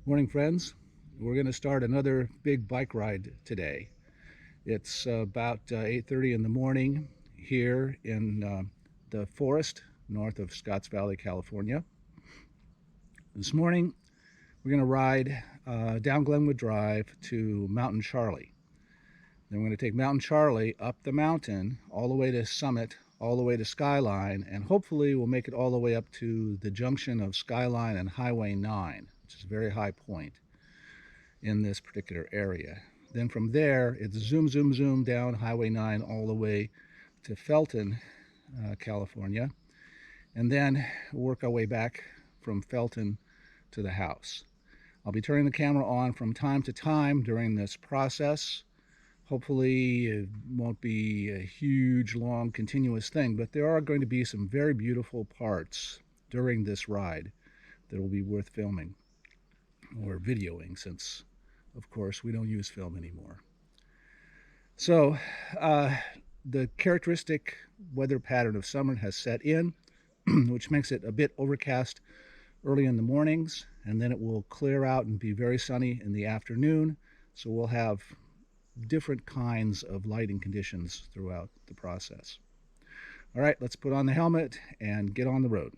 Morning, friends. We're going to start another big bike ride today. It's about 8:30 in the morning here in the forest north of Scotts Valley, California. This morning we're going to ride down Glenwood Drive to Mountain Charlie. Then we're going to take Mountain Charlie up the mountain all the way to Summit, all the way to Skyline, and hopefully we'll make it all the way up to the junction of Skyline and Highway 9, which is a very high point in this particular area. Then from there, it's zoom, zoom, zoom down Highway 9 all the way to Felton, California, and then work our way back from Felton to the house. I'll be turning the camera on from time to time during this process. Hopefully it won't be a huge, long, continuous thing, but there are going to be some very beautiful parts during this ride that will be worth filming or videoing, since of course we don't use film anymore. So the characteristic weather pattern of summer has set in, which makes it a bit overcast early in the mornings, and then it will clear out and be very sunny in the afternoon. So we'll have different kinds of lighting conditions throughout the process. All right, let's put on the helmet and get on the road.